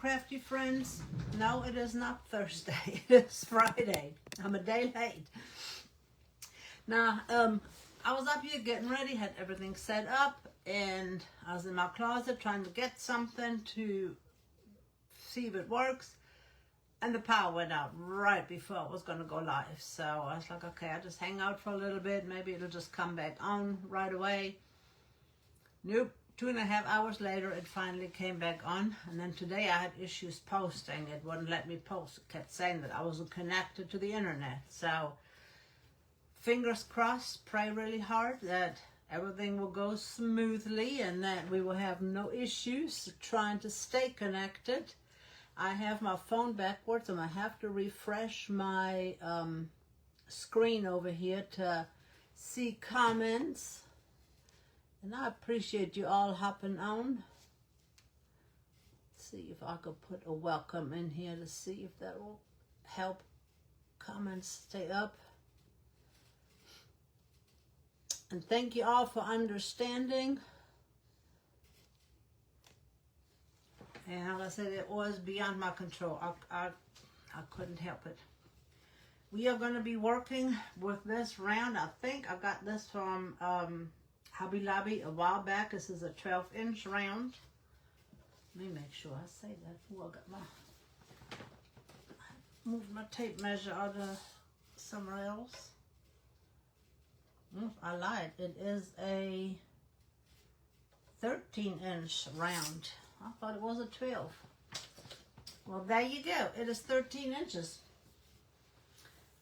crafty friends. No, it is not Thursday. It is Friday. I'm a day late. Now, I was up here getting ready, had everything set up, and I was in my closet trying to get something to see if it works. And the power went out right before I was going to go live. So I was like, okay, I'll just hang out for a little bit. Maybe it'll just come back on right away. Nope. 2.5 hours later, it finally came back on. And then today I had issues posting. It wouldn't let me post. It kept saying that I wasn't connected to the internet. So fingers crossed, pray really hard that everything will go smoothly and that we will have no issues trying to stay connected. I have my phone backwards and I have to refresh my screen over here to see comments. And I appreciate you all hopping on. Let's see if I could put a welcome in here to see if that will help comments stay up. And thank you all for understanding. And like I said, it was beyond my control. I couldn't help it. We are going to be working with this round. I think I got this from Hobby Lobby a while back. This is a 12-inch round. Let me make sure I say that. Oh, I moved my tape measure out of somewhere else. I lied. It is a 13-inch round. I thought it was a 12. Well, there you go. It is 13 inches.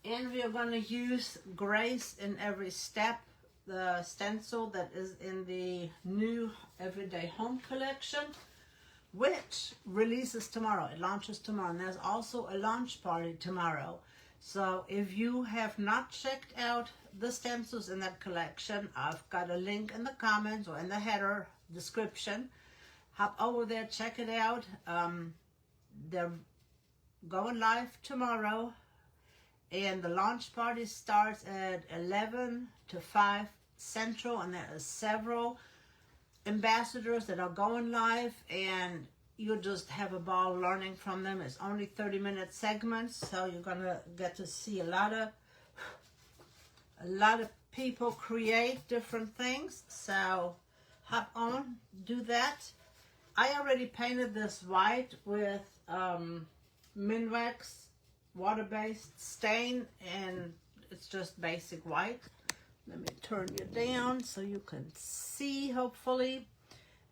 And we are going to use Grace in Every Step, the stencil that is in the new Everyday Home collection, which releases tomorrow. It launches tomorrow. And there's also a launch party tomorrow. So if you have not checked out the stencils in that collection, I've got a link in the comments or in the header description. Hop over there, check it out. They're going live tomorrow, and the launch party starts at 11 to 5 Central, and there are several ambassadors that are going live, and you'll just have a ball learning from them. It's only 30-minute segments, so you're gonna get to see a lot of people create different things. So hop on, do that. I already painted this white with Minwax water-based stain, and it's just basic white. Let me turn you down so you can see, hopefully.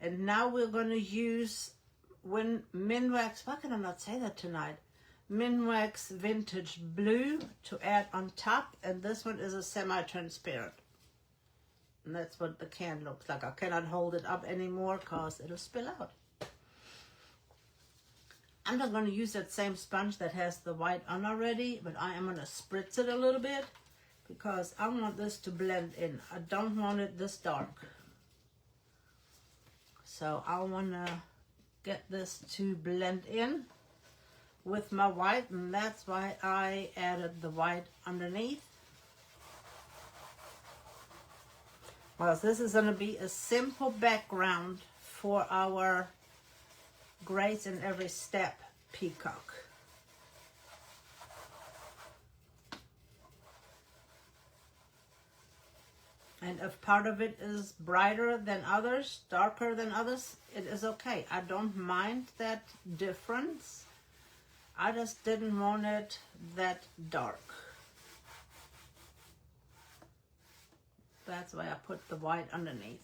And now we're going to use Minwax, why can I not say that tonight? Minwax Vintage Blue to add on top, and this one is a semi-transparent. And that's what the can looks like. I cannot hold it up anymore because it'll spill out. I'm not going to use that same sponge that has the white on already, but I am going to spritz it a little bit because I want this to blend in. I don't want it this dark. So I want to get this to blend in with my white, and that's why I added the white underneath. Well, this is going to be a simple background for our Grace in Every Step Peacock. And if part of it is brighter than others, darker than others, it is okay. I don't mind that difference. I just didn't want it that dark. That's why I put the white underneath.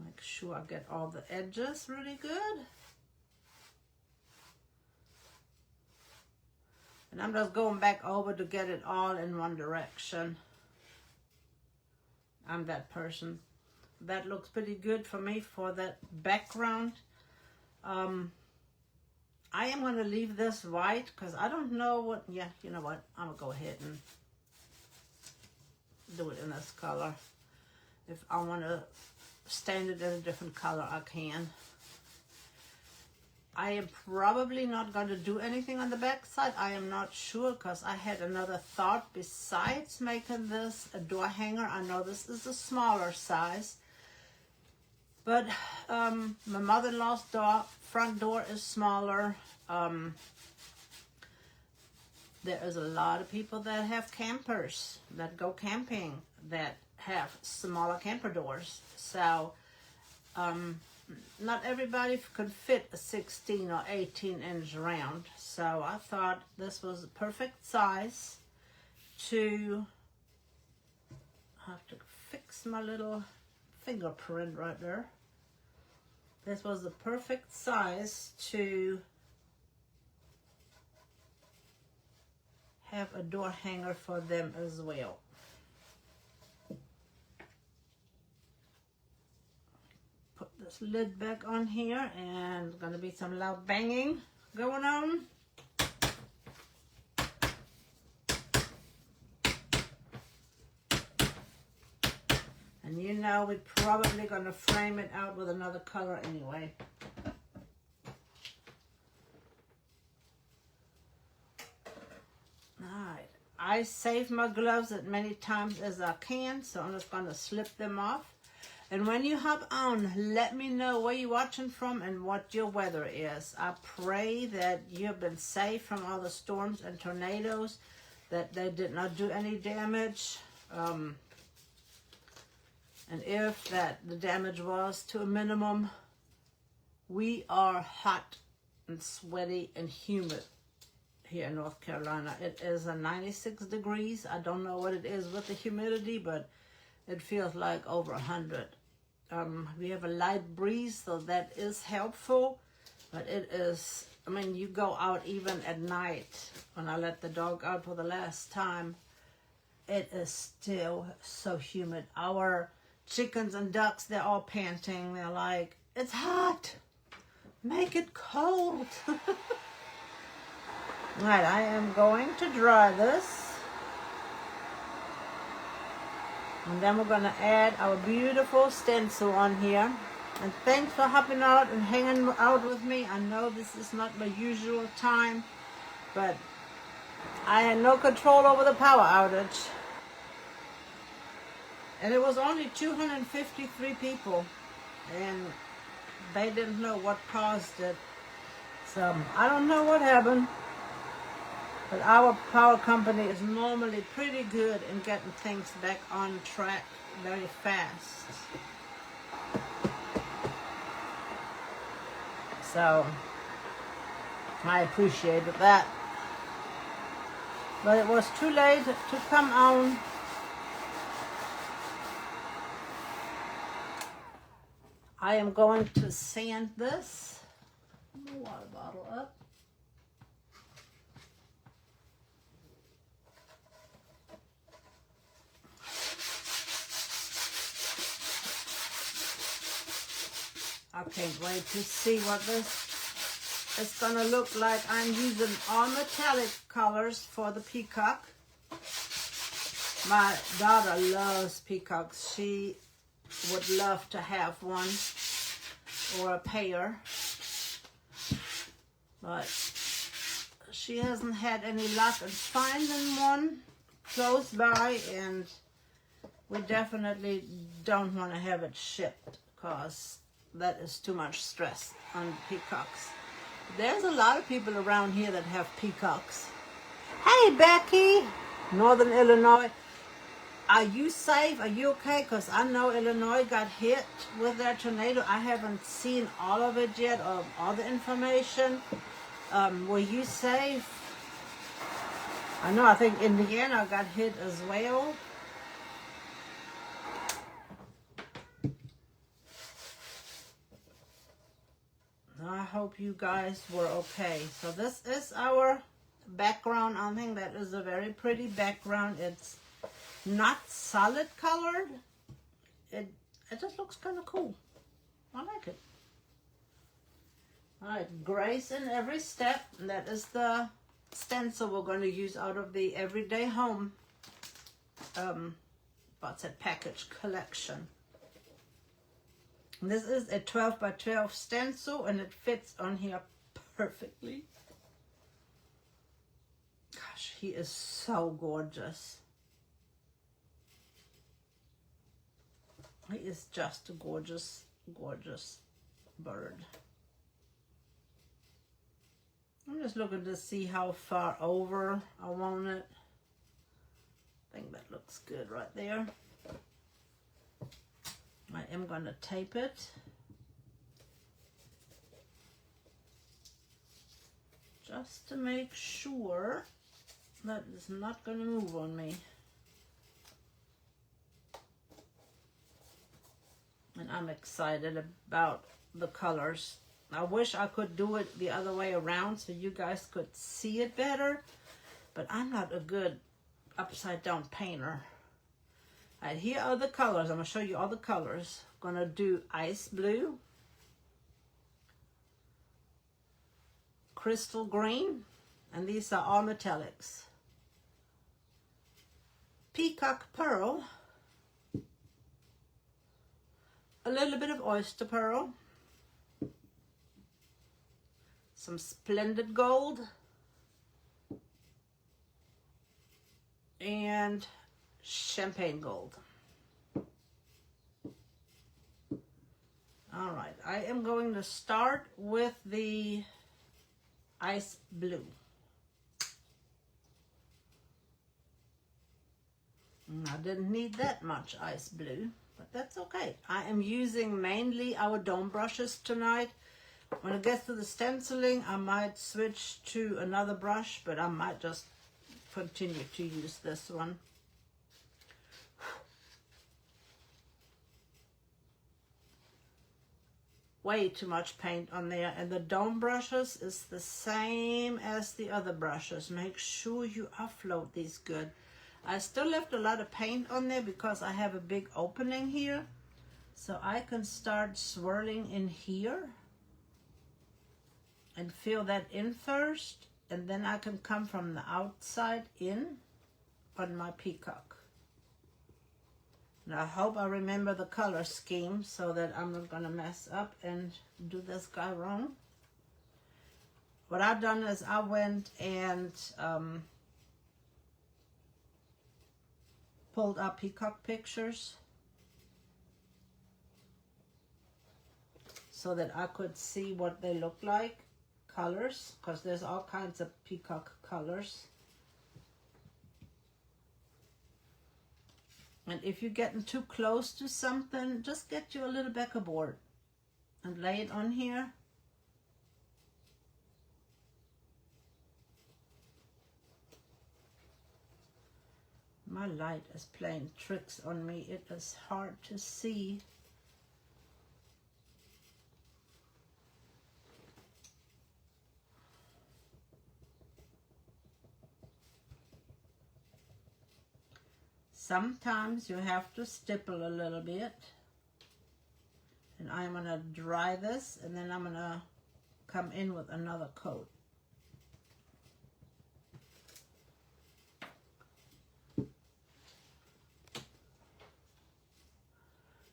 Make sure I get all the edges really good. And I'm just going back over to get it all in one direction. I'm that person. That looks pretty good for me for that background. I am going to leave this white because I don't know what, yeah, you know what, I'm going to go ahead and do it in this color. If I want to stain it in a different color, I can. I am probably not going to do anything on the back side. I am not sure because I had another thought besides making this a door hanger. I know this is a smaller size, but my mother-in-law's front door is smaller. There is a lot of people that have campers that go camping that have smaller camper doors. So not everybody could fit a 16 or 18 inch round. So I thought this was a perfect size to have to fix my little fingerprint right there. This was the perfect size to have a door hanger for them as well. Put this lid back on here, and there's gonna be some loud banging going on. And you know we're probably gonna frame it out with another color anyway. Alright, I save my gloves as many times as I can, so I'm just gonna slip them off. And when you hop on, let me know where you're watching from and what your weather is. I pray that you've been safe from all the storms and tornadoes, that they did not do any damage. And if the damage was to a minimum, we are hot and sweaty and humid here in North Carolina. It is 96 degrees. I don't know what it is with the humidity, but it feels like over 100. We have a light breeze, so that is helpful, but it is, I mean, you go out even at night, when I let the dog out for the last time, it is still so humid. Our chickens and ducks, they're all panting. They're like, it's hot, make it cold. Right, I am going to dry this. And then we're going to add our beautiful stencil on here. And thanks for hopping out and hanging out with me. I know this is not my usual time, but I had no control over the power outage. And it was only 253 people. And they didn't know what caused it. So I don't know what happened. But our power company is normally pretty good in getting things back on track very fast. So I appreciated that. But it was too late to come on. I am going to sand this. Water bottle up. I can't wait to see what this is going to look like. I'm using all metallic colors for the Peacock. My daughter loves peacocks. She would love to have one or a pair, but she hasn't had any luck in finding one close by, and we definitely don't want to have it shipped because that is too much stress on peacocks. There's a lot of people around here that have peacocks. Hey, Becky, Northern Illinois. Are you safe? Are you okay? Because I know Illinois got hit with that tornado. I haven't seen all of it yet, or all the information. Were you safe? I know, I think Indiana got hit as well. I hope you guys were okay. So this is our background. I think that is a very pretty background. It's not solid colored. It just looks kind of cool. I like it. All right, grace in every step. That is the stencil we're going to use out of the Everyday Home what's that, package collection. This is a 12 by 12 stencil, and it fits on here perfectly. Gosh, he is so gorgeous. He is just a gorgeous, gorgeous bird. I'm just looking to see how far over I want it. I think that looks good right there. I am going to tape it. Just to make sure that it's not going to move on me. And I'm excited about the colors. I wish I could do it the other way around so you guys could see it better, but I'm not a good upside down painter. All right, here are the colors. I'm going to show you all the colors. I'm going to do ice blue, crystal green, and these are all metallics. Peacock pearl, a little bit of oyster pearl, some splendid gold, and champagne gold. All right, I am going to start with the ice blue. I didn't need that much ice blue, but that's okay. I am using mainly our dome brushes tonight. When it gets to the stenciling, I might switch to another brush, but I might just continue to use this one. Way too much paint on there, and the dome brushes is the same as the other brushes. Make sure you offload these good. I still left a lot of paint on there because I have a big opening here, so I can start swirling in here and fill that in first, and then I can come from the outside in on my peacock. And I hope I remember the color scheme so that I'm not going to mess up and do this guy wrong. What I've done is I went and pulled up peacock pictures so that I could see what they look like, colors, because there's all kinds of peacock colors. And if you're getting too close to something, just get you a little Becker board and lay it on here. My light is playing tricks on me. It is hard to see. Sometimes you have to stipple a little bit. And I'm going to dry this, and then I'm going to come in with another coat.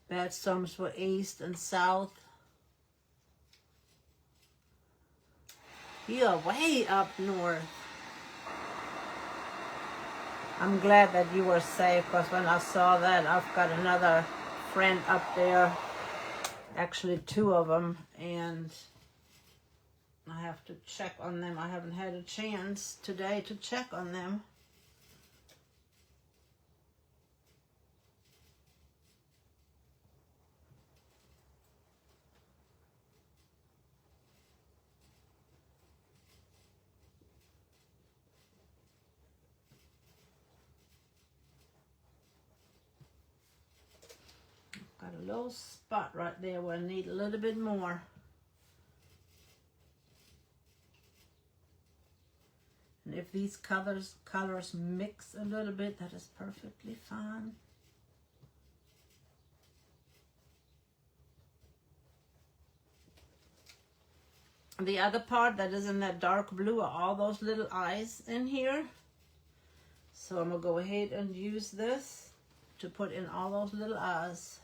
Bad storms for east and south. You are way up north. I'm glad that you were safe, because when I saw that, I've got another friend up there, actually 2 of them, and I have to check on them. I haven't had a chance today to check on them. Got a little spot right there where I need a little bit more. And if these colors mix a little bit, that is perfectly fine. The other part that is in that dark blue are all those little eyes in here. So I'm going to go ahead and use this to put in all those little eyes.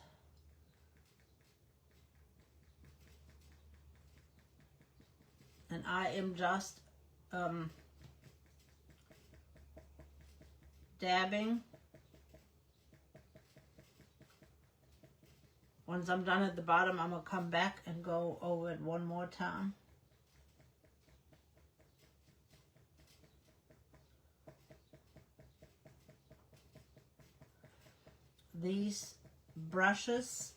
And I am just dabbing. Once I'm done at the bottom, I'm going to come back and go over it one more time. These brushes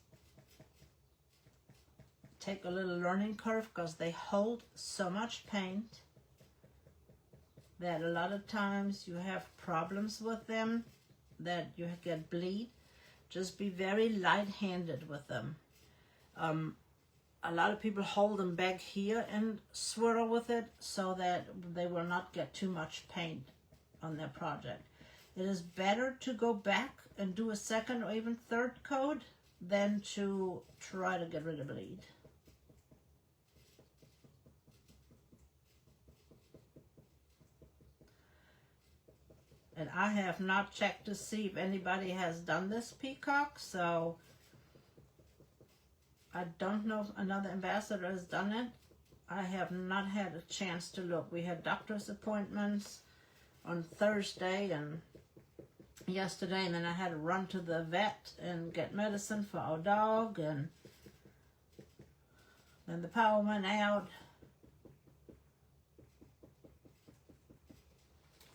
take a little learning curve because they hold so much paint that a lot of times you have problems with them, that you get bleed. Just be very light-handed with them. A lot of people hold them back here and swirl with it so that they will not get too much paint on their project. It is better to go back and do a second or even third coat than to try to get rid of bleed. And I have not checked to see if anybody has done this Peacock, so I don't know if another ambassador has done it. I have not had a chance to look. We had doctor's appointments on Thursday and yesterday, and then I had to run to the vet and get medicine for our dog, and then the power went out.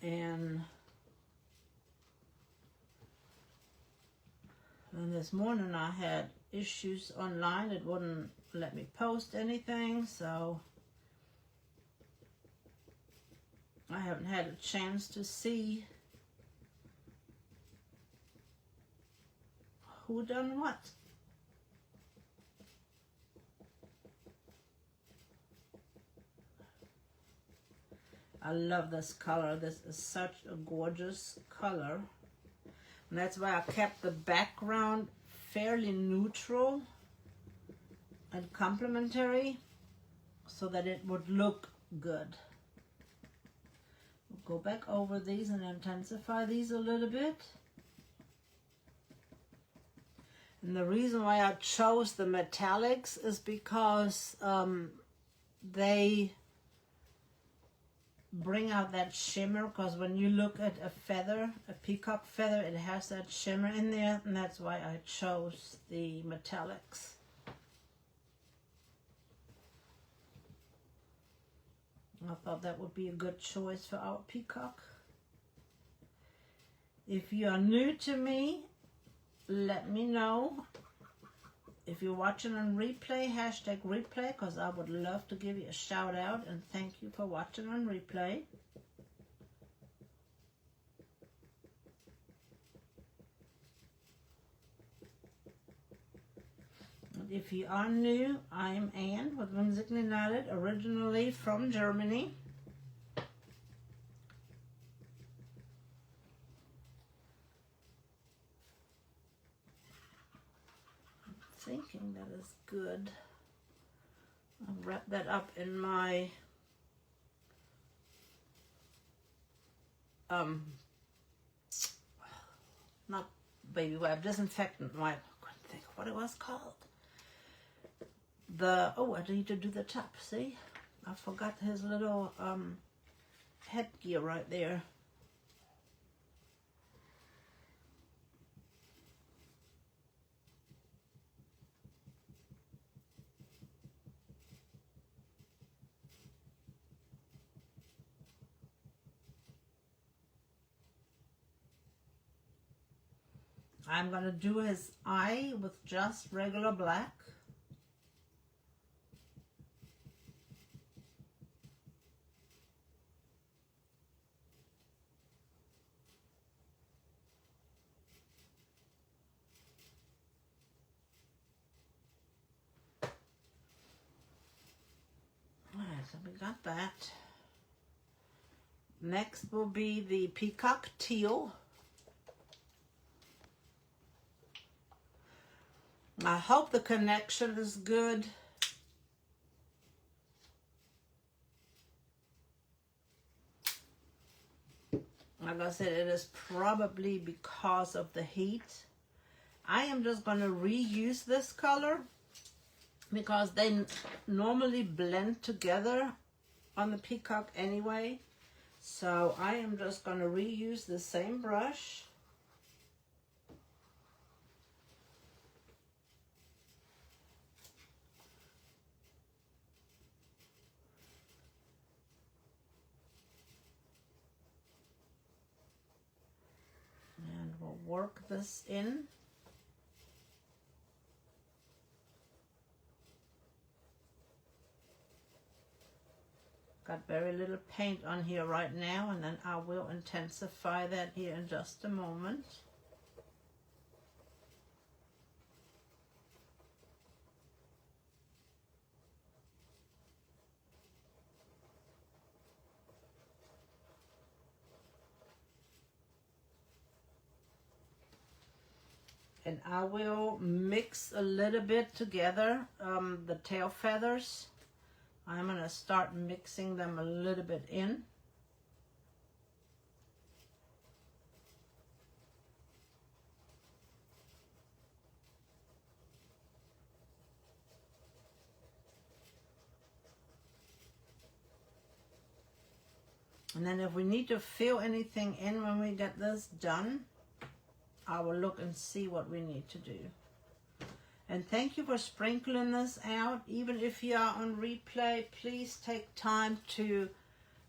And then this morning I had issues online. It wouldn't let me post anything, so I haven't had a chance to see who done what. I love this color. This is such a gorgeous color. And that's why I kept the background fairly neutral and complementary so that it would look good. We'll go back over these and intensify these a little bit. And the reason why I chose the metallics is because they bring out that shimmer, because when you look at a feather, a peacock feather, it has that shimmer in there, and that's why I chose the metallics. I thought that would be a good choice for our peacock. If you are new to me, let me know. If you're watching on replay, hashtag replay, because I would love to give you a shout out and thank you for watching on replay. And if you are new, I'm Anne with Whimsically Knotted, originally from Germany. Thinking that is good. I'll wrap that up in my not baby wipe, disinfectant wipe. I couldn't think of what it was called. I need to do the top. See, I forgot his little headgear right there. I'm going to do his eye with just regular black. Alright, so we got that. Next will be the Peacock Teal. I hope the connection is good. Like I said, it is probably because of the heat. I am just going to reuse this color because they normally blend together on the Peacock anyway. So I am just going to reuse the same brush. And we'll work this in. Got very little paint on here right now, and then I will intensify that here in just a moment. And I will mix a little bit together the tail feathers. I'm going to start mixing them a little bit in. And then if we need to fill anything in when we get this done, I will look and see what we need to do. And thank you for sprinkling this out. Even if you are on replay, please take time to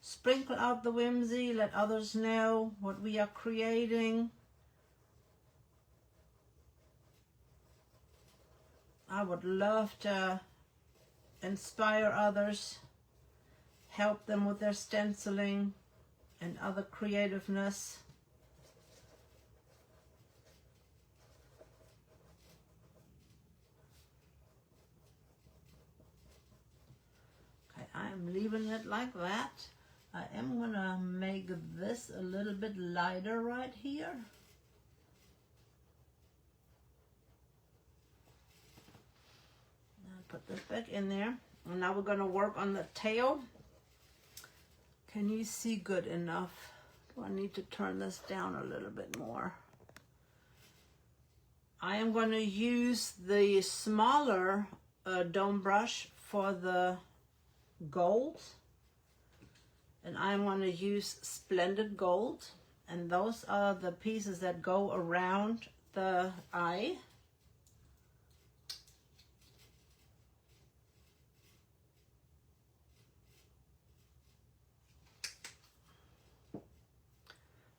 sprinkle out the whimsy, let others know what we are creating. I would love to inspire others, help them with their stenciling and other creativeness. I'm leaving it like that. I am gonna make this a little bit lighter right here. I'll put this back in there. And now we're gonna work on the tail. Can you see good enough? Do I need to turn this down a little bit more? I am gonna use the smaller dome brush for the gold, and I'm going to use Splendid Gold, and those are the pieces that go around the eye.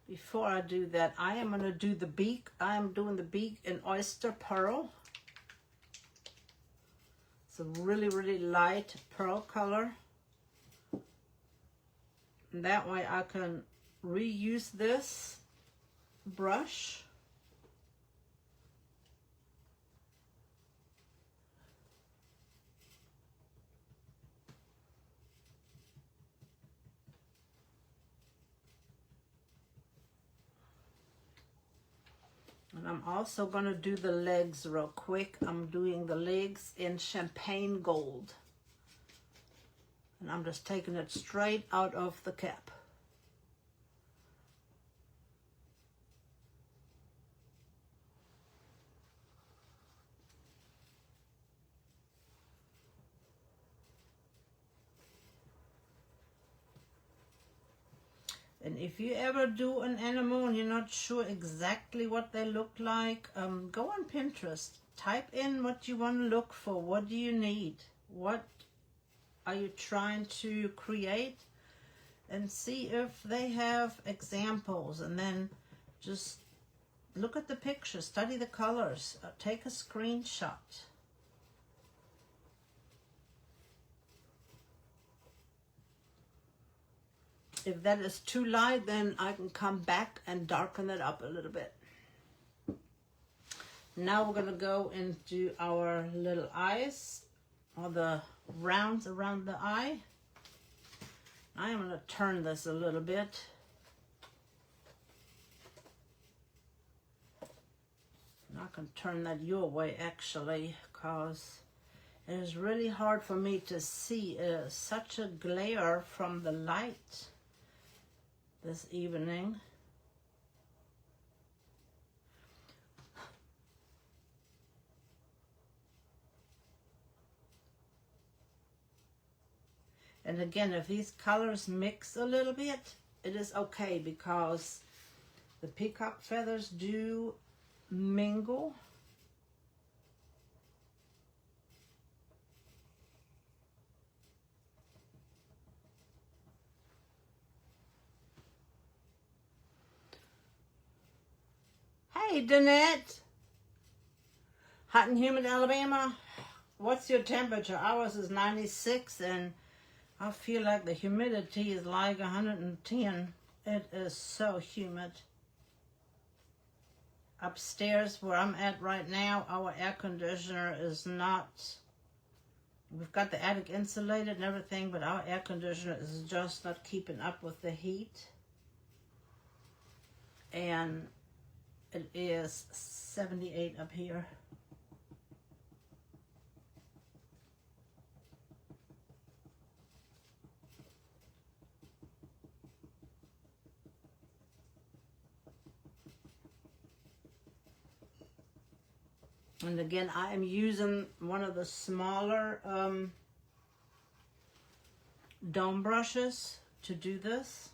Before I do that, I am going to do the beak. I am doing the beak in Oyster Pearl. It's a really, really light pearl color. And that way I can reuse this brush. And I'm also going to do the legs real quick. I'm doing the legs in Champagne Gold. And I'm just taking it straight out of the cap. And if you ever do an animal and you're not sure exactly what they look like, go on Pinterest. Type in what you want to look for. What do you need? What are you trying to create? And see if they have examples. And then just look at the pictures, study the colors, take a screenshot. If that is too light, then I can come back and darken it up a little bit. Now we're going to go into our little eyes, or the rounds around the eye. I am going to turn this a little bit. And I can turn that your way actually, because it is really hard for me to see such a glare from the light this evening. And again, if these colors mix a little bit, it is okay because the peacock feathers do mingle. Hey, Danette. Hot and humid Alabama. What's your temperature? Ours is 96 and I feel like the humidity is like 110. It is so humid. Upstairs where I'm at right now, our air conditioner is not, we've got the attic insulated and everything, but our air conditioner is just not keeping up with the heat. And it is 78 up here. And again, I am using one of the smaller dome brushes to do this.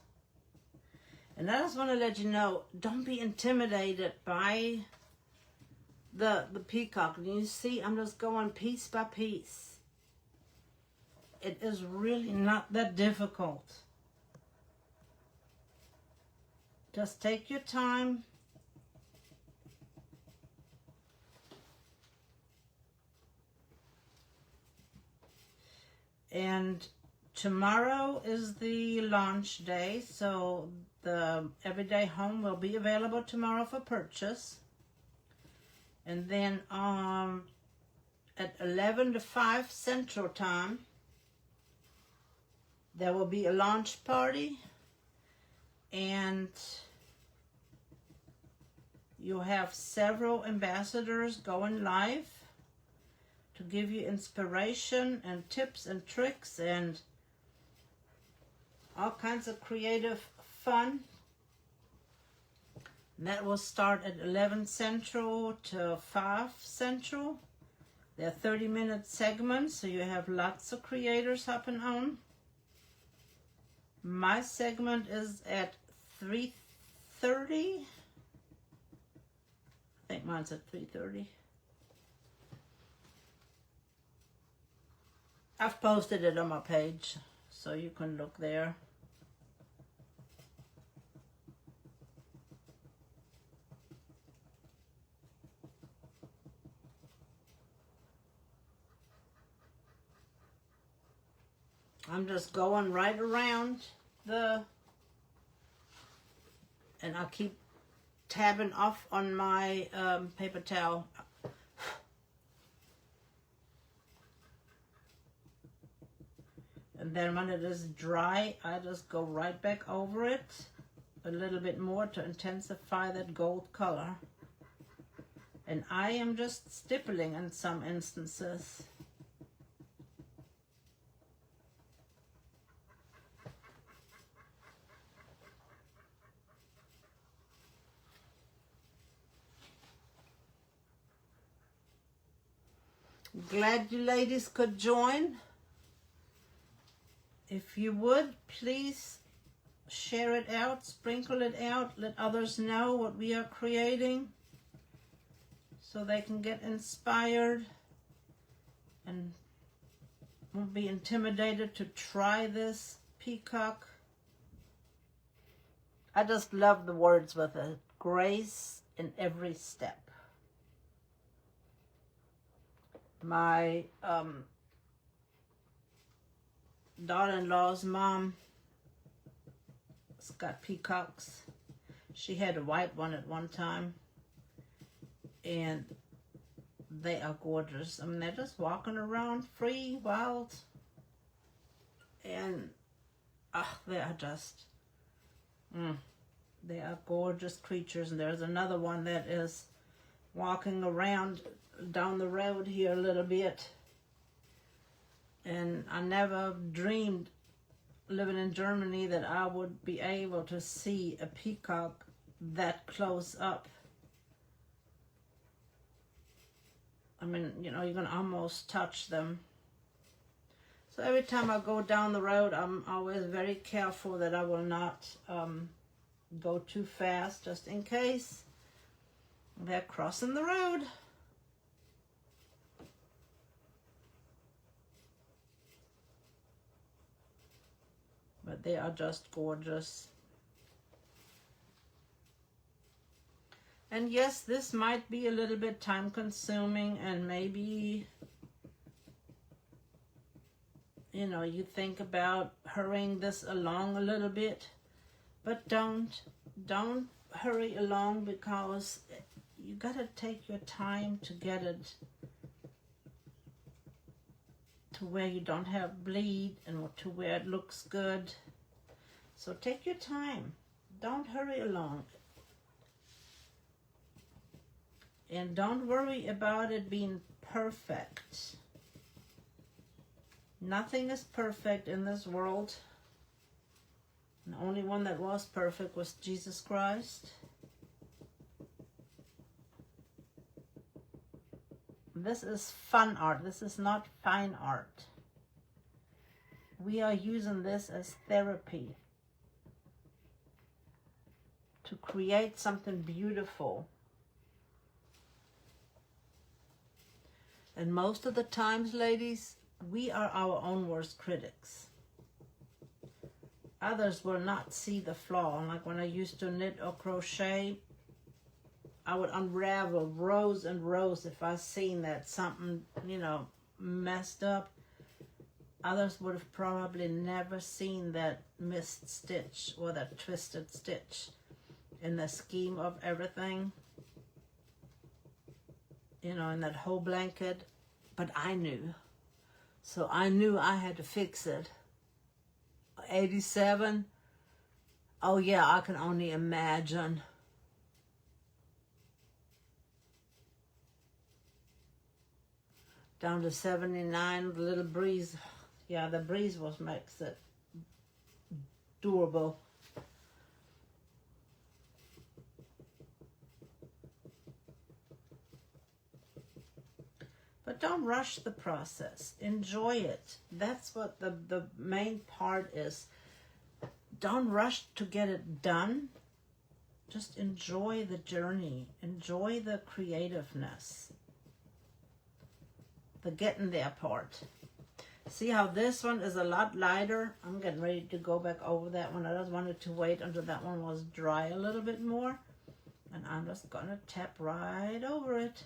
And I just want to let you know, don't be intimidated by the peacock. And you see, I'm just going piece by piece. It is really not that difficult. Just take your time. And tomorrow is the launch day, so the Everyday Home will be available tomorrow for purchase. And then at 11 to 5 Central Time, there will be a launch party, and you'll have several ambassadors going live to give you inspiration and tips and tricks and all kinds of creative fun. And that will start at 11 Central to 5 Central. They're 30-minute segments, so you have lots of creators hopping on. My segment is at 3:30. I think mine's at 3:30. I've posted it on my page, so you can look there. I'm just going right around and I'll keep tabbing off on my paper towel. And then when it is dry, I just go right back over it a little bit more to intensify that gold color. And I am just stippling in some instances. Glad you ladies could join. If you would, please share it out, sprinkle it out, let others know what we are creating so they can get inspired and won't be intimidated to try this peacock. I just love the words with it. Grace in every step. My daughter-in-law's mom has got peacocks. She had a white one at one time, and they are gorgeous. I mean, they're just walking around free, wild, and they are just they are gorgeous creatures. And there's another one that is walking around down the road here a little bit. And I never dreamed living in Germany that I would be able to see a peacock that close up. I mean, you know, you can almost touch them. So every time I go down the road, I'm always very careful that I will not go too fast, just in case they're crossing the road. But they are just gorgeous. And yes, this might be a little bit time consuming, and maybe, you know, you think about hurrying this along a little bit, but don't hurry along, because you gotta take your time to get it to where you don't have bleed and to where it looks good. So take your time. Don't hurry along. And don't worry about it being perfect. Nothing is perfect in this world. The only one that was perfect was Jesus Christ. This is fun art. This is not fine art. We are using this as therapy to create something beautiful. And most of the times, ladies, we are our own worst critics. Others will not see the flaw. Like when I used to knit or crochet, I would unravel rows and rows if I seen that something, you know, messed up. Others would have probably never seen that missed stitch or that twisted stitch in the scheme of everything, you know, in that whole blanket. But I knew. So I knew I had to fix it. 87. Oh yeah, I can only imagine. Down to 79 with a little breeze. Yeah, the breeze makes it durable. But don't rush the process. Enjoy it. That's what the main part is. Don't rush to get it done. Just enjoy the journey. Enjoy the creativeness. The getting there part. See how this one is a lot lighter? I'm getting ready to go back over that one. I just wanted to wait until that one was dry a little bit more. And I'm just going to tap right over it.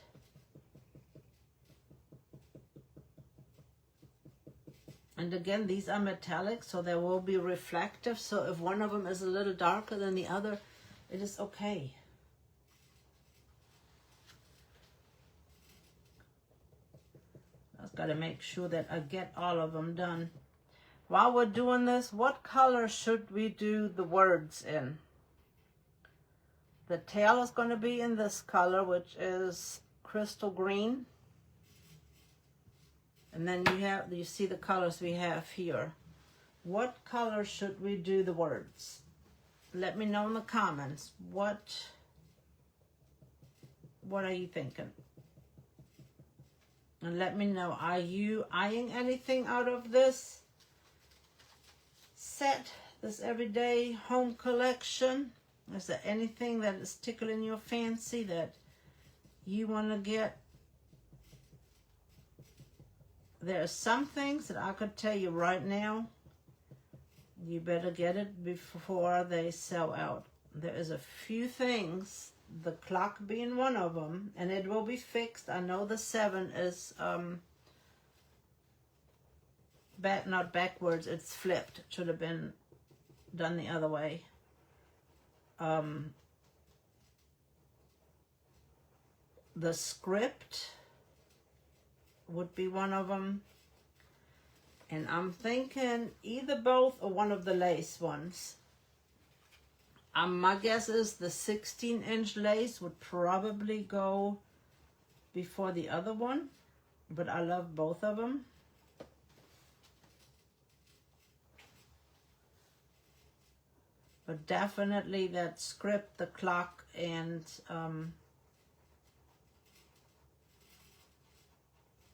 And again, these are metallic, so they will be reflective. So if one of them is a little darker than the other, it is okay. I've got to make sure that I get all of them done. While we're doing this, what color should we do the words in? The tail is going to be in this color, which is crystal green. And then you see the colors we have here. What color should we do the words? Let me know in the comments. What are you thinking? And let me know, are you eyeing anything out of this set, this everyday home collection? Is there anything that is tickling your fancy that you want to get? There are some things that I could tell you right now, you better get it before they sell out. There is a few things, the clock being one of them, and it will be fixed. I know the 7 is not backwards, it's flipped. It should have been done the other way. The script would be one of them. And I'm thinking either both or one of the lace ones. My guess is the 16-inch lace would probably go before the other one, but I love both of them. But definitely that script, the clock, and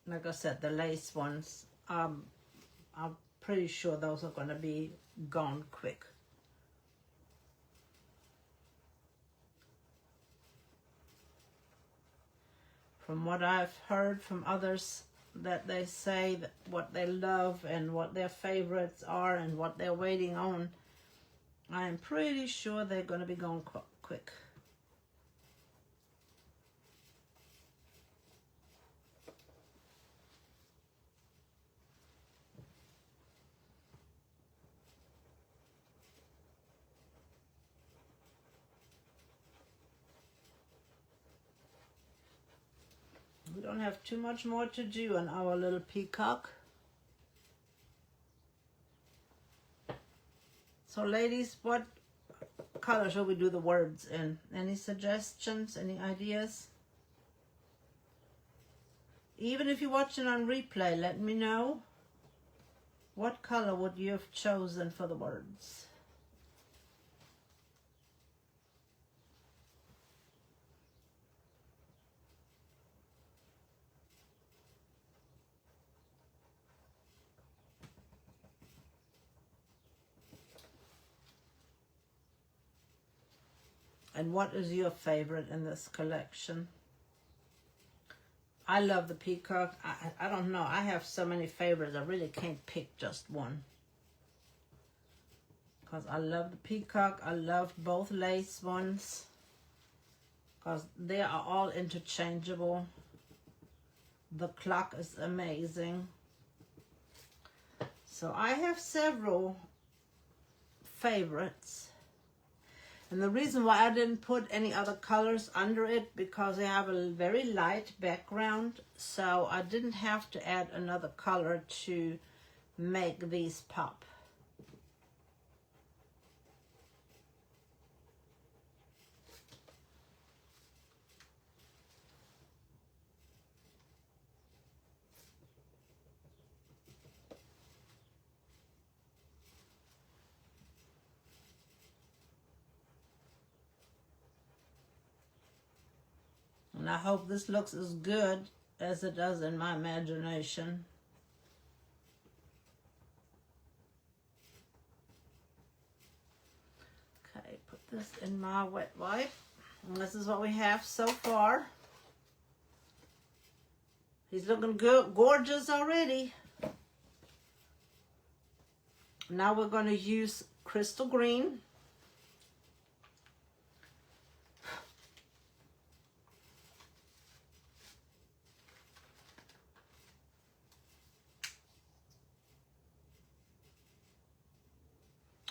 like I said, the lace ones. I'm pretty sure those are going to be gone quick. From what I've heard from others, that they say that what they love and what their favorites are and what they're waiting on, I'm pretty sure they're going to be gone quick. We don't have too much more to do on our little peacock. So ladies, what color shall we do the words in? Any suggestions, any ideas? Even if you're watching on replay, let me know. What color would you have chosen for the words? And what is your favorite in this collection? I love the peacock. I don't know. I have so many favorites. I really can't pick just one. Because I love the peacock. I love both lace ones. Because they are all interchangeable. The clock is amazing. So I have several favorites. And the reason why I didn't put any other colors under it, because they have a very light background, so I didn't have to add another color to make these pop. And I hope this looks as good as it does in my imagination. Okay, put this in my wet wipe. And this is what we have so far. He's looking good, gorgeous already. Now we're going to use crystal green.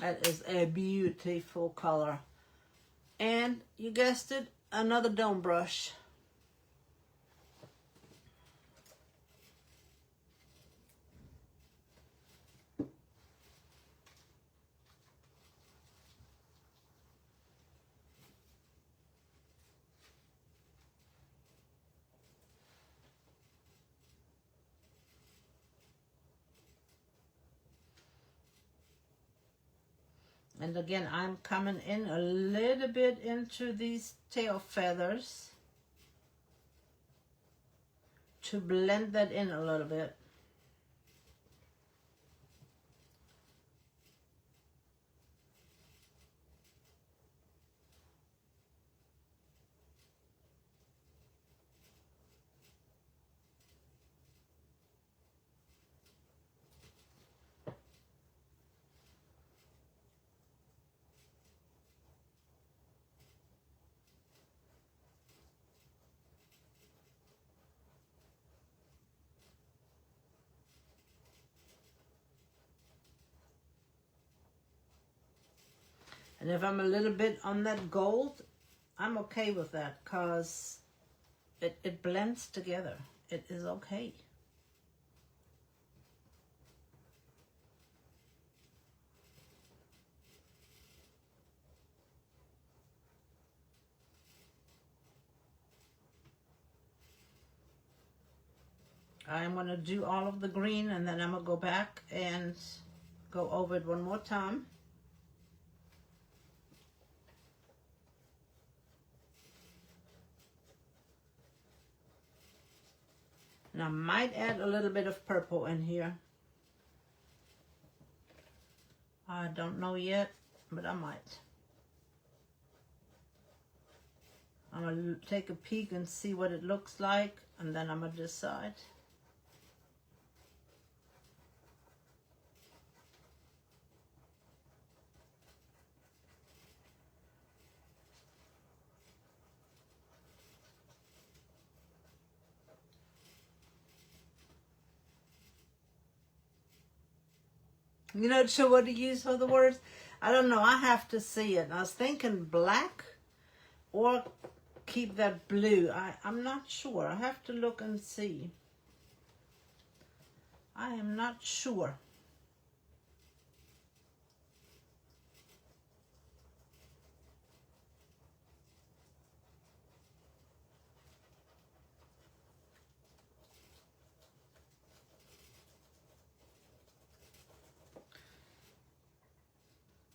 That is a beautiful color. And you guessed it, another dome brush. And again, I'm coming in a little bit into these tail feathers to blend that in a little bit. And if I'm a little bit on that gold, I'm okay with that because it blends together. It is okay. I'm going to do all of the green and then I'm going to go back and go over it one more time. And I might add a little bit of purple in here. I don't know yet, but I might. I'm going to take a peek and see what it looks like, and then I'm going to decide. You're not sure what to use for the words? I don't know. I have to see it. I was thinking black or keep that blue. I'm not sure. I have to look and see. I am not sure.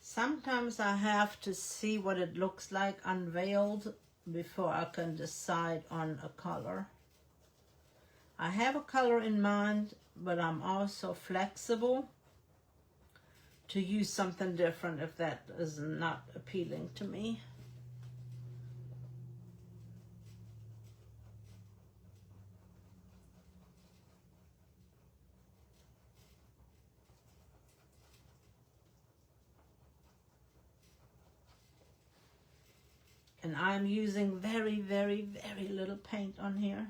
Sometimes I have to see what it looks like unveiled before I can decide on a color. I have a color in mind, but I'm also flexible to use something different if that is not appealing to me. And I'm using very, very, very little paint on here.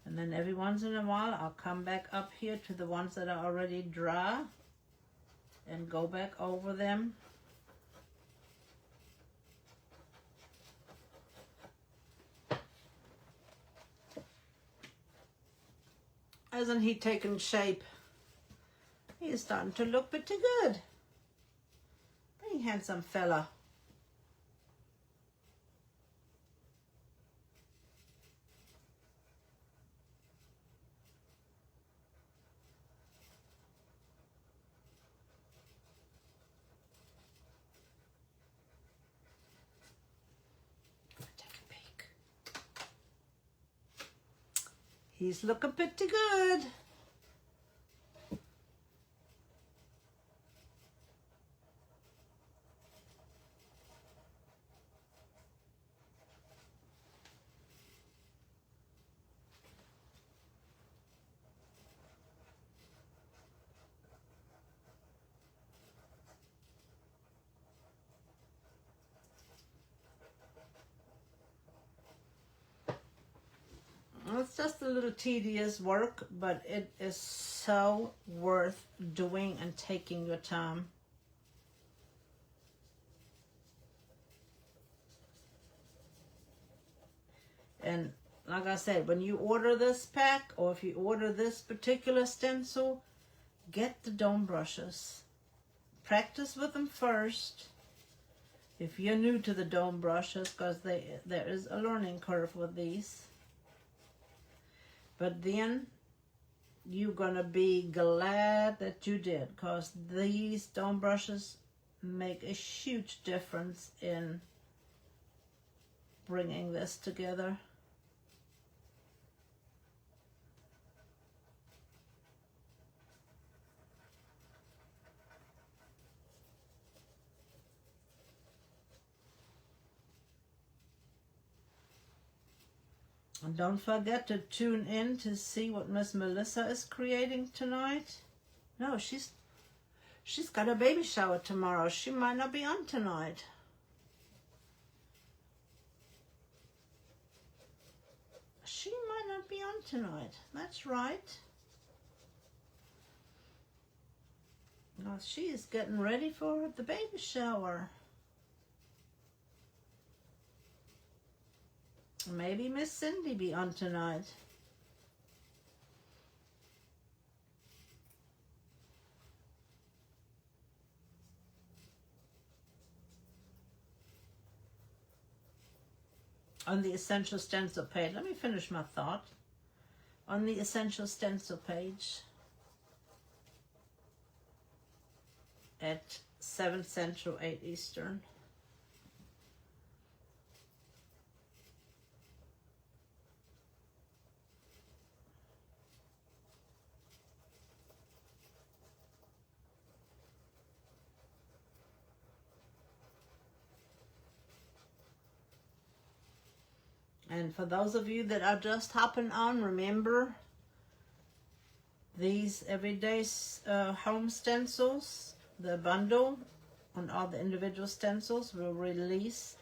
And then every once in a while, I'll come back up here to the ones that are already dry and go back over them. Hasn't he taken shape? He's starting to look pretty good. Pretty handsome fella. Take a peek. He's looking pretty good. It's just a little tedious work, but it is so worth doing and taking your time. And like I said, when you order this pack, or if you order this particular stencil, get the dome brushes. Practice with them first. If you're new to the dome brushes, because there is a learning curve with these. But then you're going to be glad that you did, because these dome brushes make a huge difference in bringing this together. And don't forget to tune in to see what Miss Melissa is creating tonight. No, she's got a baby shower tomorrow. She might not be on tonight. She might not be on tonight. That's right. No, she is getting ready for the baby shower. Maybe Miss Cindy be on tonight. On the Essential Stencil page, let me finish my thought. On the Essential Stencil page at 7 Central, 8 Eastern. And for those of you that are just hopping on, remember these everyday home stencils, the bundle on all the individual stencils will release.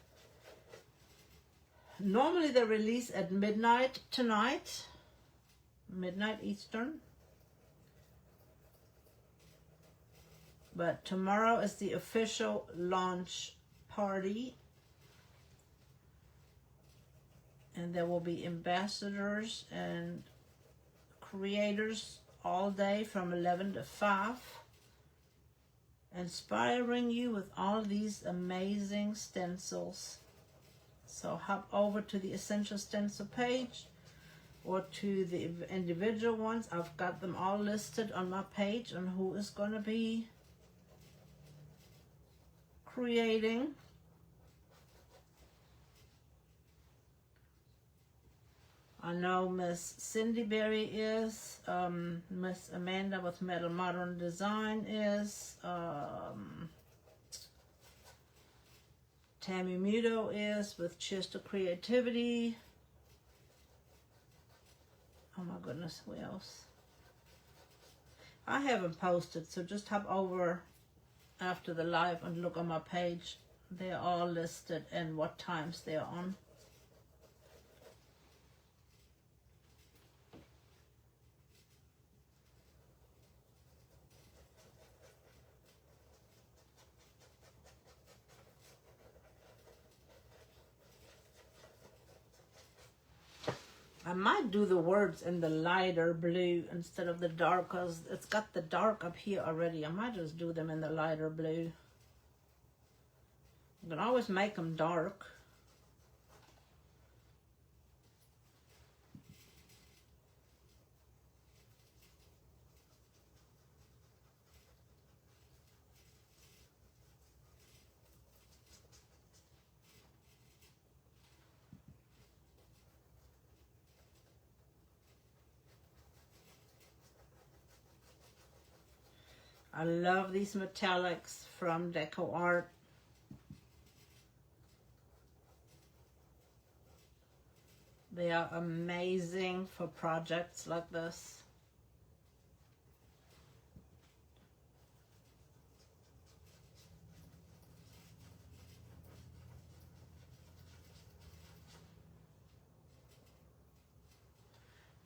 Normally they release at midnight tonight, midnight Eastern. But tomorrow is the official launch party. And there will be ambassadors and creators all day from 11 to 5, inspiring you with all these amazing stencils. So hop over to the Essential Stencil page or to the individual ones. I've got them all listed on my page on who is going to be creating. I know Miss Cindy Berry is, Miss Amanda with Metal Modern Design is, Tammy Muto is with Cheers to Creativity. Oh my goodness, who else? I haven't posted, so just hop over after the live and look on my page. They're all listed and what times they're on. I might do the words in the lighter blue instead of the dark, because it's got the dark up here already. I might just do them in the lighter blue. You can always make them dark. I love these metallics from Decor. They are amazing for projects like this.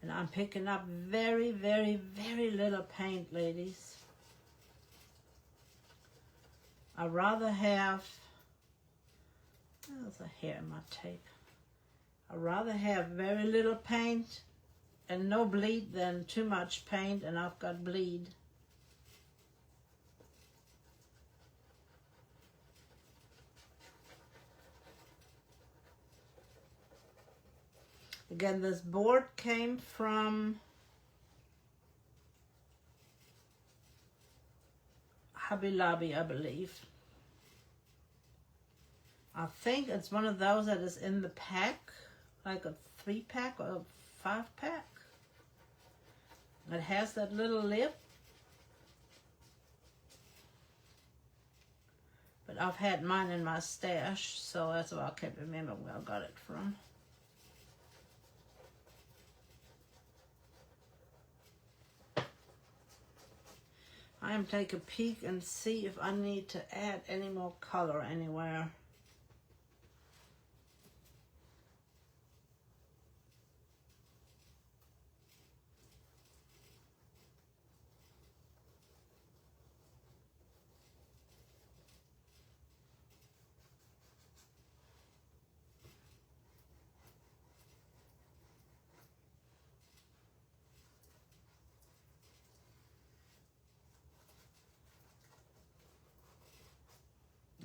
And I'm picking up very, very, very little paint, ladies. I'd rather have, there's a hair in my tape. I'd rather have very little paint and no bleed than too much paint and I've got bleed. Again, this board came from Hobby Lobby, I believe. I think it's one of those that is in the pack, like a 3-pack or a 5-pack. It has that little lip. But I've had mine in my stash, so that's why I can't remember where I got it from. I am take a peek and see if I need to add any more color anywhere.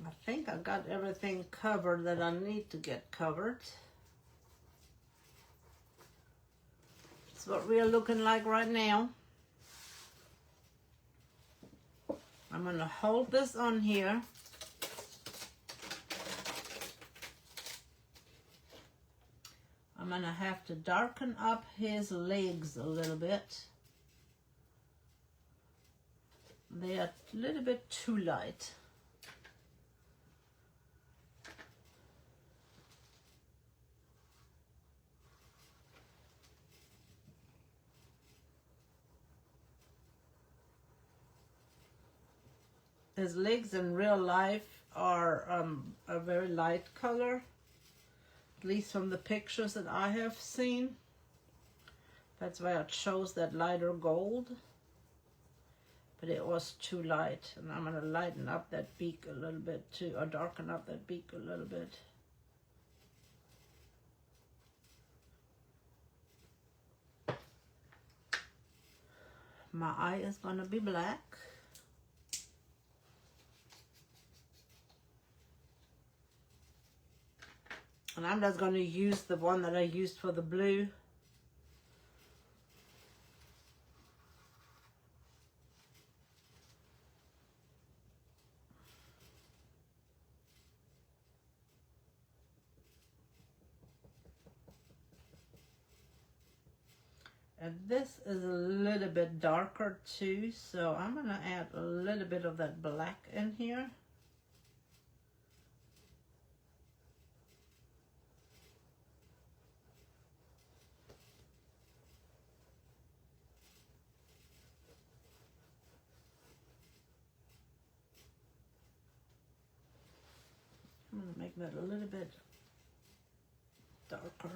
I think I got everything covered that I need to get covered. That's what we are looking like right now. I'm going to hold this on here. I'm going to have to darken up his legs a little bit. They are a little bit too light. His legs in real life are a very light color, at least from the pictures that I have seen. That's why it shows that lighter gold, but it was too light, and I'm going to lighten up that beak a little bit too, or darken up that beak a little bit. My eye is going to be black. And I'm just going to use the one that I used for the blue. And this is a little bit darker too, so I'm going to add a little bit of that black in here. I'm going to make that a little bit darker.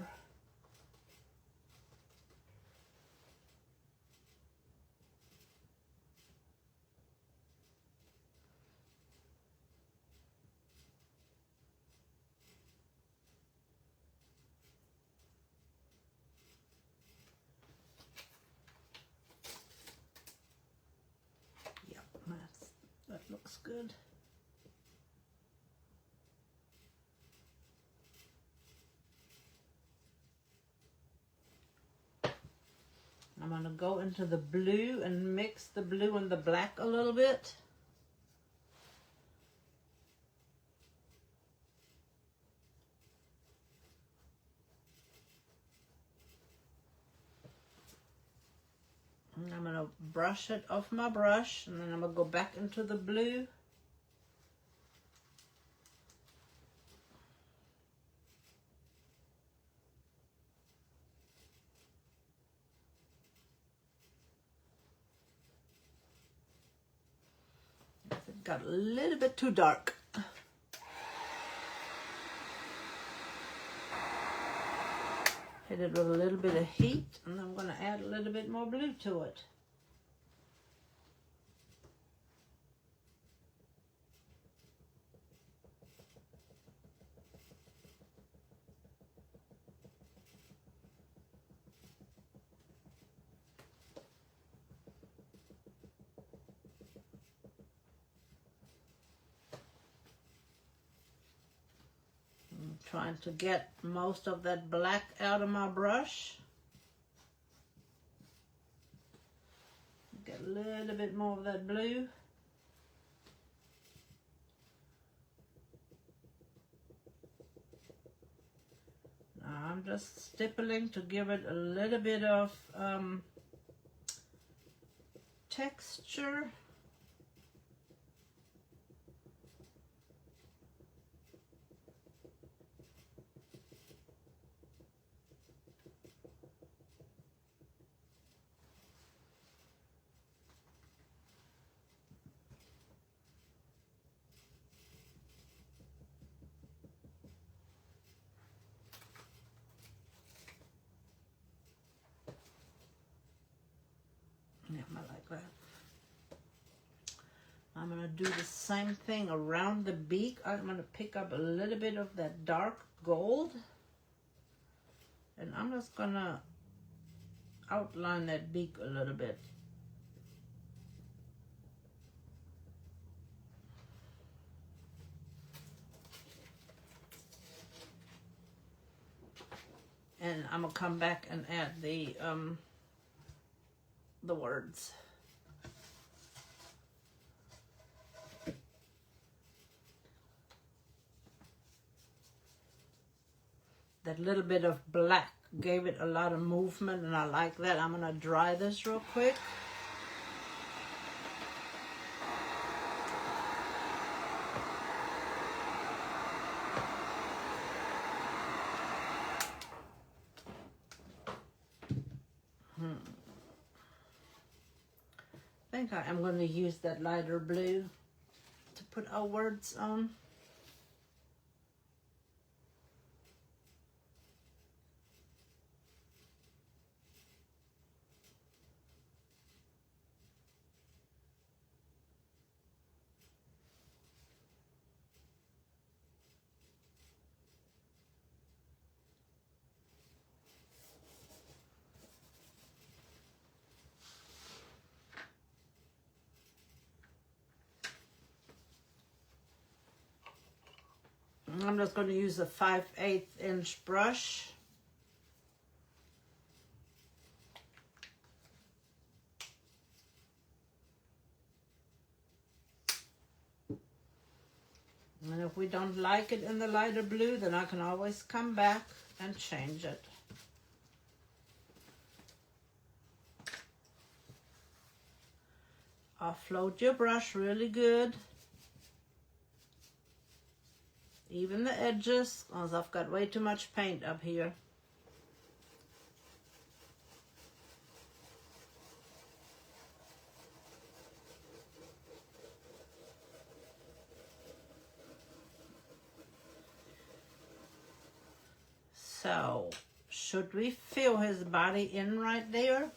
Yep, that looks good. I'm going to go into the blue and mix the blue and the black a little bit. And I'm going to brush it off my brush, and then I'm going to go back into the blue. It got a little bit too dark. Hit it with a little bit of heat, and I'm going to add a little bit more blue to it. Trying to get most of that black out of my brush. Get a little bit more of that blue. Now I'm just stippling to give it a little bit of texture. Yeah, I like that. I'm going to do the same thing around the beak. I'm going to pick up a little bit of that dark gold, and I'm just going to outline that beak a little bit. And I'm going to come back and add the words. That little bit of black gave it a lot of movement, and I like that. I'm going to dry this real quick. I think I am going to use that lighter blue to put our words on. I'm just going to use a 5/8 inch brush. And if we don't like it in the lighter blue, then I can always come back and change it. Offload your brush really good. Even the edges, because I've got way too much paint up here. So, should we fill his body in right there?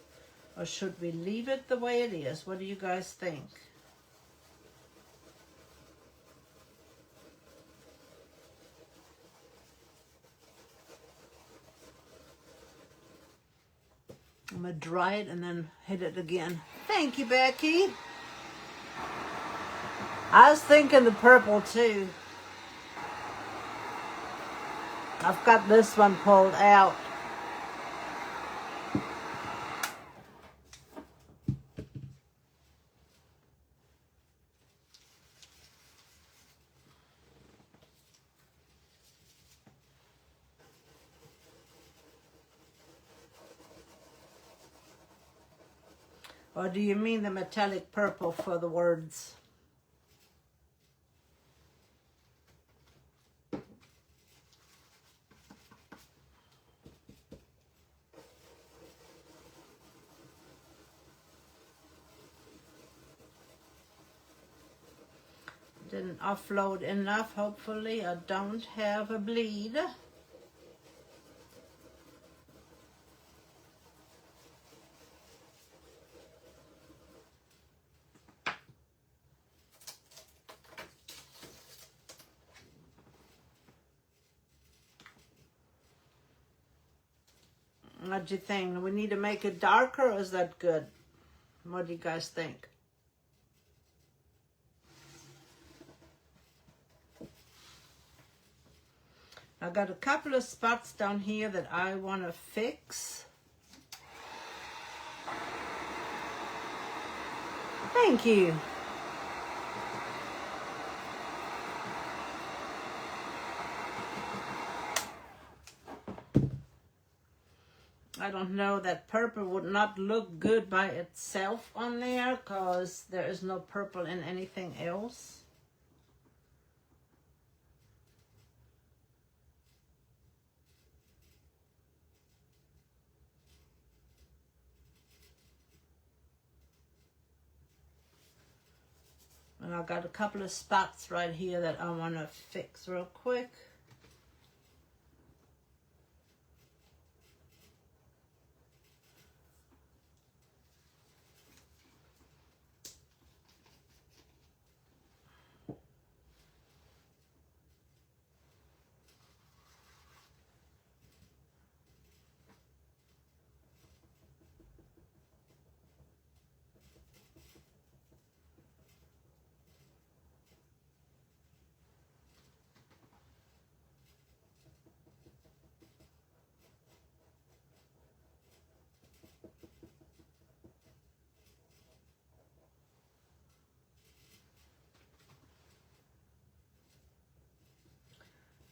Or should we leave it the way it is? What do you guys think? I'm going to dry it and then hit it again. Thank you, Becky. I was thinking the purple too. I've got this one pulled out. Or do you mean the metallic purple for the words? Didn't offload enough, hopefully. I don't have a bleed. What do you think? We need to make it darker, or is that good? What do you guys think? I got a couple of spots down here that I want to fix. Thank you. I don't know, that purple would not look good by itself on there because there is no purple in anything else. And I've got a couple of spots right here that I want to fix real quick.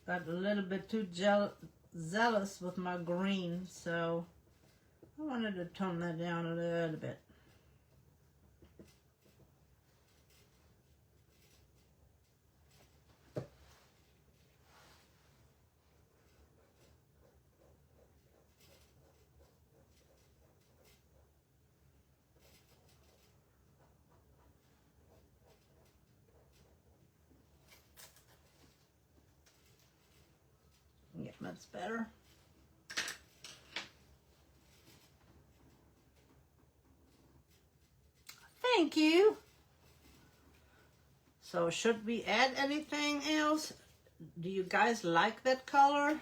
Got a little bit too zealous with my green, so I wanted to tone that down a little bit. Yeah, that's better. Thank you. So should we add anything else? Do you guys like that color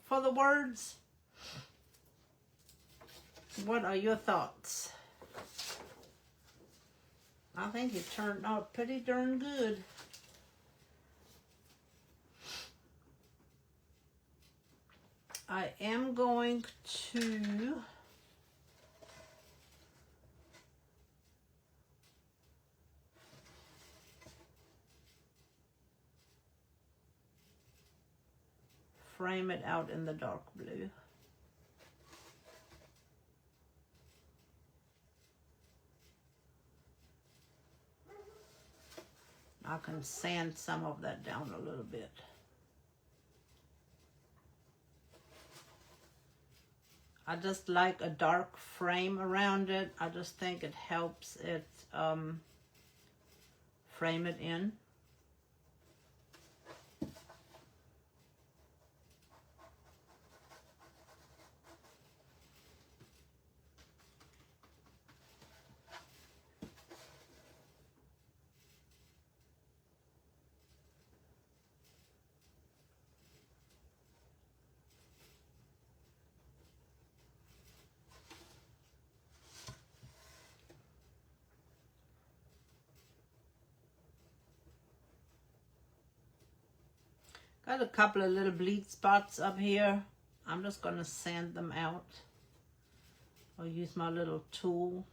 for the words? What are your thoughts? I think it turned out pretty darn good. I am going to frame it out in the dark blue. I can sand some of that down a little bit. I just like a dark frame around it. I just think it helps it frame it in. Got a couple of little bleed spots up here. I'm just going to sand them out. I'll use my little tool.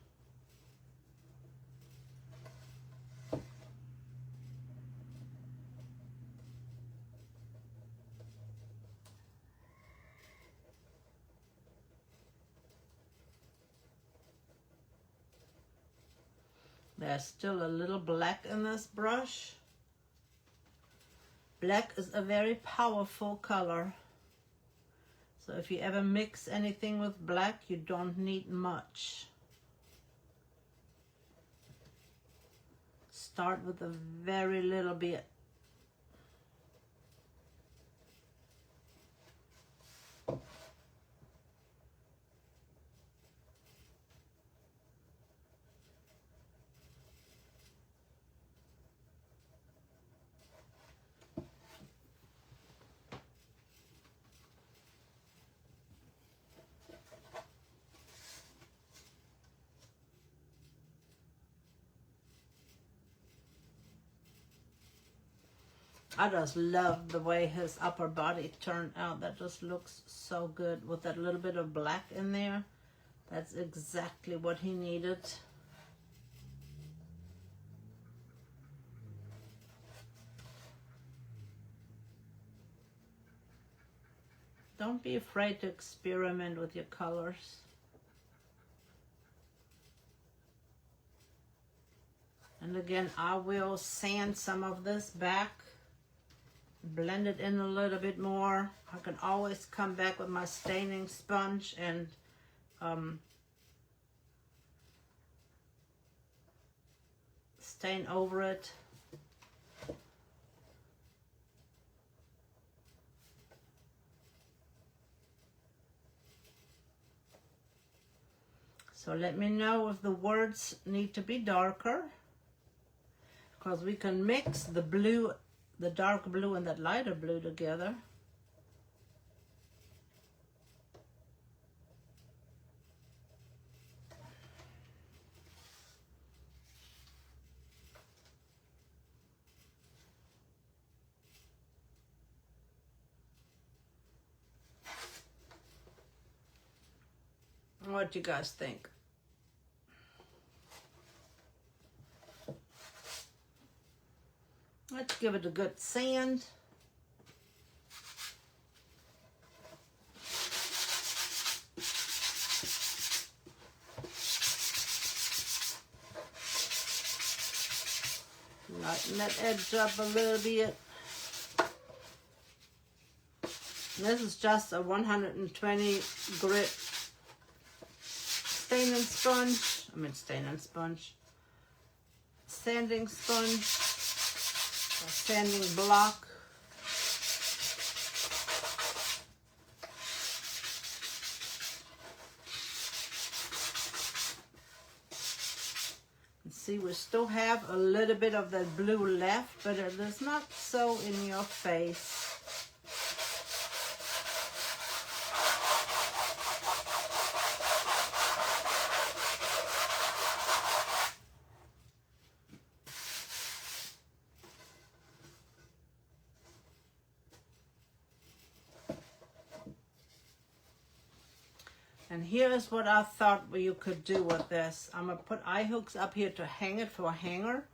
There's still a little black in this brush. Black is a very powerful color. So if you ever mix anything with black, you don't need much. Start with a very little bit. I just love the way his upper body turned out. That just looks so good with that little bit of black in there. That's exactly what he needed. Don't be afraid to experiment with your colors. And again, I will sand some of this back. Blend it in a little bit more. I can always come back with my staining sponge and stain over it. So let me know if the words need to be darker, because we can mix the blue, the dark blue and that lighter blue together. What do you guys think? Let's give it a good sand. Lighten that edge up a little bit. This is just a 120 grit sanding sponge, or sanding block. See, we still have a little bit of that blue left, but it is not so in your face. And here is what I thought you could do with this. I'm going to put eye hooks up here to hang it for a hanger.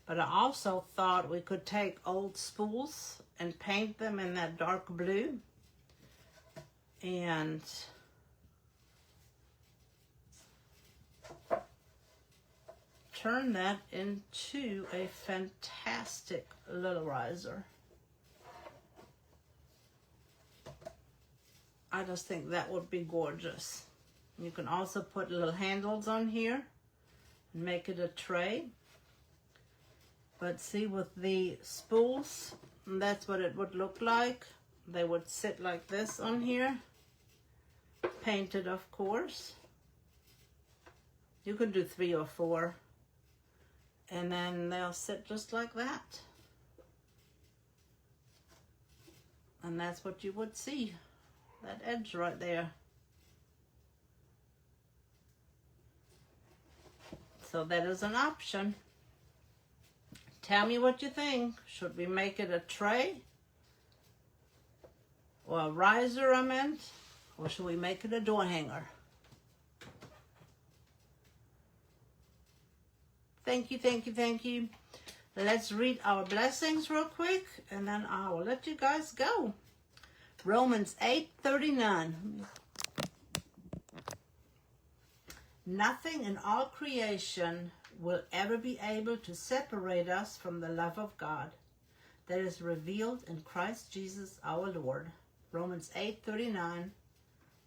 But I also thought we could take old spools and paint them in that dark blue. And turn that into a fantastic little riser. I just think that would be gorgeous. You can also put little handles on here and make it a tray. But see, with the spools, that's what it would look like. They would sit like this on here. Painted, of course. You could do 3 or 4. And then they'll sit just like that. And that's what you would see. That edge right there. So that is an option. Tell me what you think. Should we make it a tray? Or a riser, I meant? Or should we make it a door hanger? Thank you, thank you, thank you. Let's read our blessings real quick, and then I will let you guys go. Romans 8:39. Nothing in all creation will ever be able to separate us from the love of God that is revealed in Christ Jesus our Lord. Romans 8:39.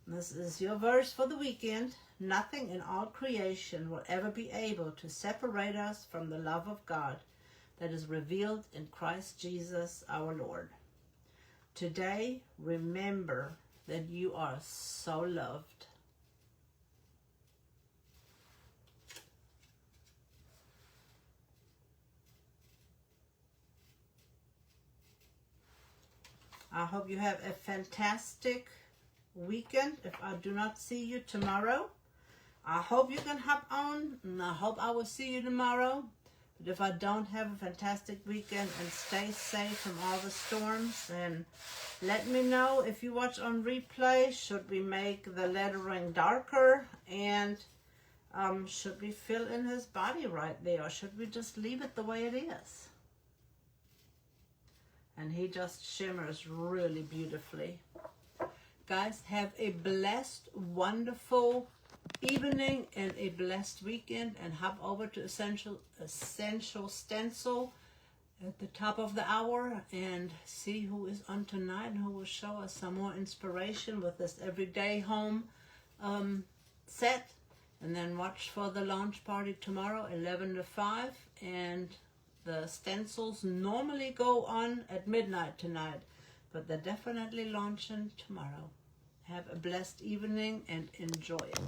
This is your verse for the weekend. Nothing in all creation will ever be able to separate us from the love of God that is revealed in Christ Jesus our Lord. Today, remember that you are so loved. I hope you have a fantastic weekend. If I do not see you tomorrow, I hope you can hop on, and I hope I will see you tomorrow. But if I don't, have a fantastic weekend and stay safe from all the storms. And let me know if you watch on replay. Should we make the lettering darker? And should we fill in his body right there? Or should we just leave it the way it is? And he just shimmers really beautifully. Guys, have a blessed, wonderful evening and a blessed weekend, and hop over to Essential Stencil at the top of the hour and see who is on tonight and who will show us some more inspiration with this everyday home set. And then watch for the launch party tomorrow, 11 to 5. And the stencils normally go on at midnight tonight, but they're definitely launching tomorrow. Have a blessed evening and enjoy it.